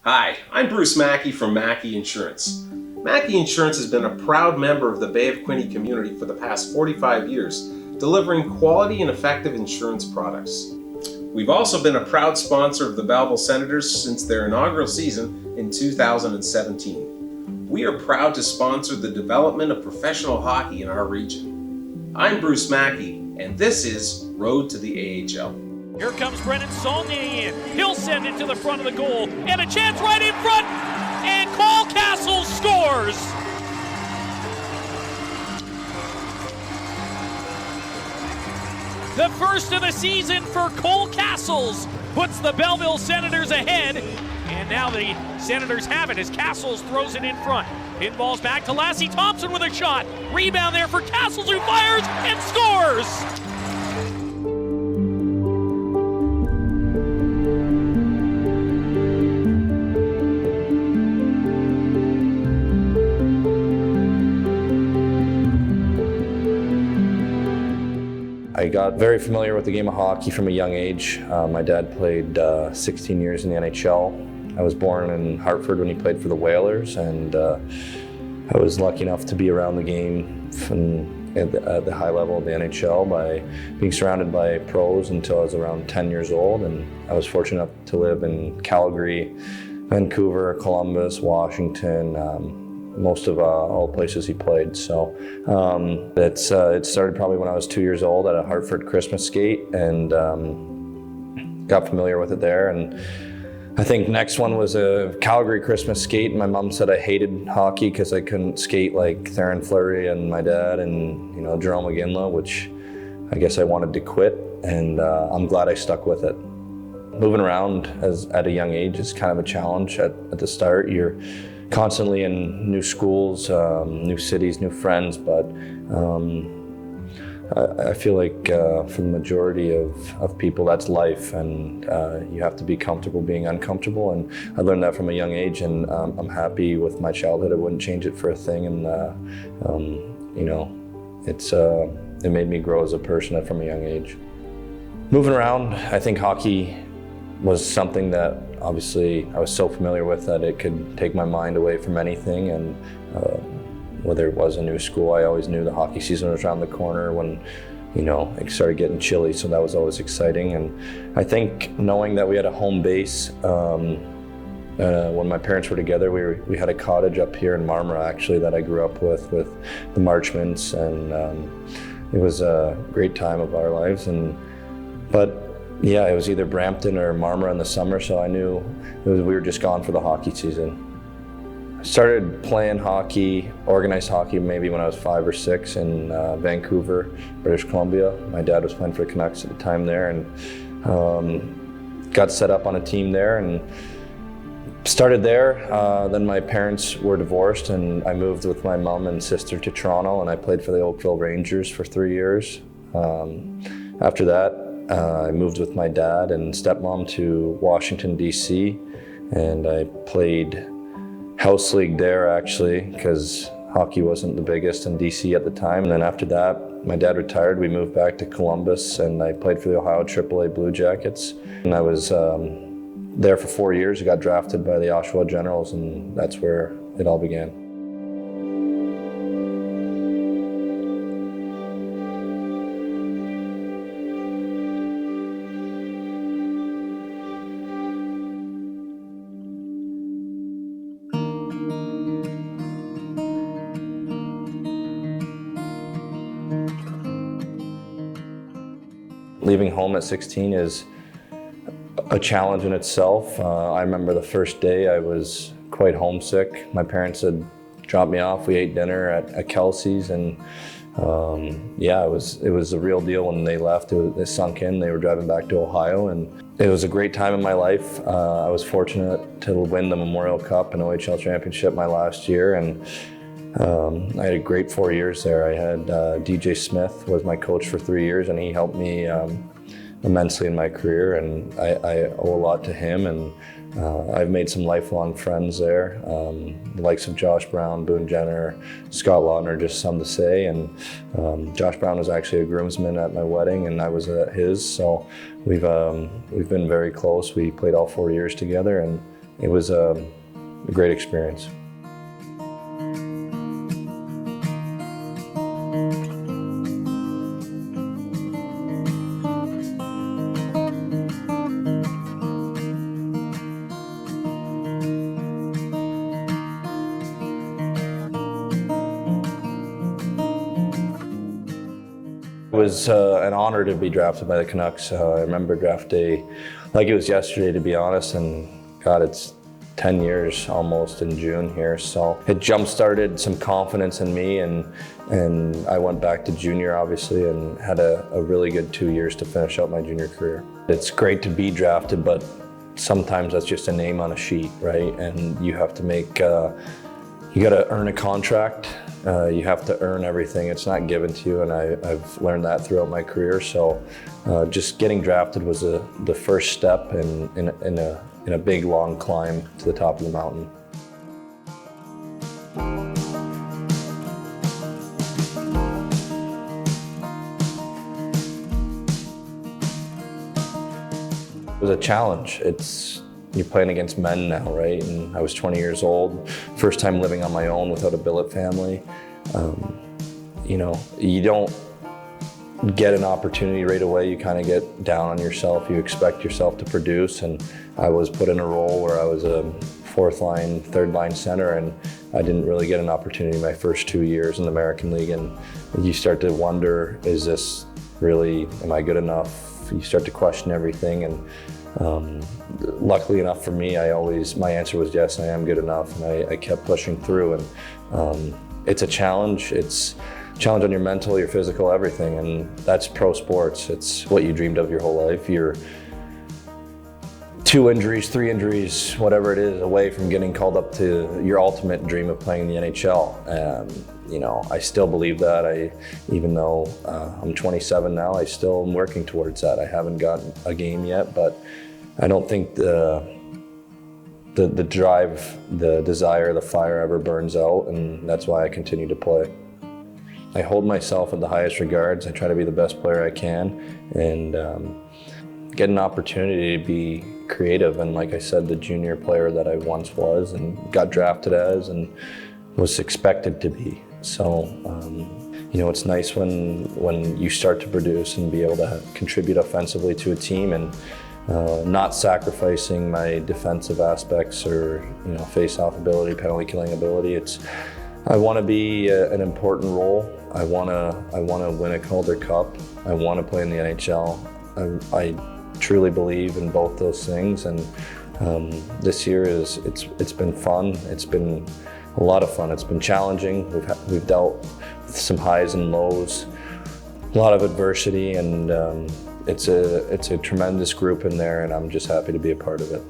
Hi, I'm Bruce Mackey from Mackey Insurance. Mackey Insurance has been a proud member of the Bay of Quinte community for the past 45 years, delivering quality and effective insurance products. We've also been a proud sponsor of the Belleville Senators since their inaugural season in 2017. We are proud to sponsor the development of professional hockey in our region. I'm Bruce Mackey, and this is Road to the AHL. Here comes Brennan Saulnier in. He'll send it to the front of the goal. And a chance right in front. And Cassels scores. The first of the season for Cassels puts the Belleville Senators ahead. And now the Senators have it as Cassels throws it in front. Pinballs back to Lassie Thompson with a shot. Rebound there for Cassels, who fires and scores. I got very familiar with the game of hockey from a young age. My dad played 16 years in the NHL. I was born in Hartford when he played for the Whalers, and I was lucky enough to be around the game at the high level of the NHL by being surrounded by pros until I was around 10 years old. And I was fortunate enough to live in Calgary, Vancouver, Columbus, Washington, most of all places he played. So it started probably when I was 2 years old at a Hartford Christmas skate, and got familiar with it there. And I think next one was a Calgary Christmas skate. My mom said I hated hockey because I couldn't skate like Theron Fleury and my dad and Jerome McGinley, which I guess I wanted to quit, and I'm glad I stuck with it. Moving around at a young age is kind of a challenge at the start. You're constantly in new schools, new cities, new friends, but I feel like for the majority of people, that's life, and you have to be comfortable being uncomfortable, and I learned that from a young age, and I'm happy with my childhood. I wouldn't change it for a thing, and it made me grow as a person from a young age. Moving around, I think hockey was something that obviously I was so familiar with that it could take my mind away from anything, and whether it was a new school, I always knew the hockey season was around the corner when it started getting chilly, so that was always exciting. And I think knowing that we had a home base, when my parents were together, we had a cottage up here in Marmora actually that I grew up with the Marchments, and it was a great time of our lives. But yeah, it was either Brampton or Marmora in the summer, so I knew we were just gone for the hockey season. I started playing hockey, organized hockey, maybe when I was 5 or 6 in Vancouver, British Columbia. My dad was playing for the Canucks at the time there, and got set up on a team there and started there. Then my parents were divorced, and I moved with my mom and sister to Toronto, and I played for the Oakville Rangers for 3 years. After that, I moved with my dad and stepmom to Washington, D.C., and I played house league there actually because hockey wasn't the biggest in D.C. at the time. And then after that, my dad retired. We moved back to Columbus, and I played for the Ohio AAA Blue Jackets. And I was there for 4 years. I got drafted by the Oshawa Generals, and that's where it all began. Leaving home at 16 is a challenge in itself. I remember the first day I was quite homesick. My parents had dropped me off. We ate dinner at Kelsey's, and it was a real deal when they left. It sunk in. They were driving back to Ohio, and it was a great time in my life. I was fortunate to win the Memorial Cup and OHL Championship my last year, and I had a great 4 years there. I had DJ Smith was my coach for 3 years, and he helped me immensely in my career, and I owe a lot to him, and I've made some lifelong friends there. The likes of Josh Brown, Boone Jenner, Scott Lautner, just some to say, and Josh Brown was actually a groomsman at my wedding, and I was at his, so we've been very close. We played all 4 years together, and it was a great experience. It was an honor to be drafted by the Canucks. I remember draft day like it was yesterday, to be honest, and God, it's 10 years almost in June here. So it jump-started some confidence in me, and I went back to junior, obviously, and had a really good 2 years to finish out my junior career. It's great to be drafted, but sometimes that's just a name on a sheet, right? And you have to make, you gotta earn a contract. You have to earn everything. It's not given to you, and I've learned that throughout my career. So just getting drafted was the first step in a big, long climb to the top of the mountain. It was a challenge. You're playing against men now, right? And I was 20 years old, first time living on my own without a billet family. You know, you don't get an opportunity right away. You kind of get down on yourself. You expect yourself to produce, and I was put in a role where I was a fourth line, third line center, and I didn't really get an opportunity my first 2 years in the American League. And you start to wonder, is this really, am I good enough? You start to question everything, and luckily enough for me, my answer was yes, I am good enough, and I kept pushing through. And it's a challenge. It's a challenge on your mental, your physical, everything, and that's pro sports. It's what you dreamed of your whole life. You're 2 injuries, 3 injuries, whatever it is, away from getting called up to your ultimate dream of playing in the NHL. You know, I still believe that. Even though I'm 27 now, I still am working towards that. I haven't gotten a game yet, but I don't think the drive, the desire, the fire ever burns out, and that's why I continue to play. I hold myself in the highest regards. I try to be the best player I can, and get an opportunity to be creative. And like I said, the junior player that I once was and got drafted as and was expected to be. So, you know, it's nice when you start to produce and be able to contribute offensively to a team, and not sacrificing my defensive aspects or, you know, face-off ability, penalty killing ability. I want to be an important role. I want to win a Calder Cup. I want to play in the NHL. I truly believe in both those things, and this year it's been fun. It's been a lot of fun. It's been challenging. We've dealt with some highs and lows, a lot of adversity, and it's a tremendous group in there, and I'm just happy to be a part of it.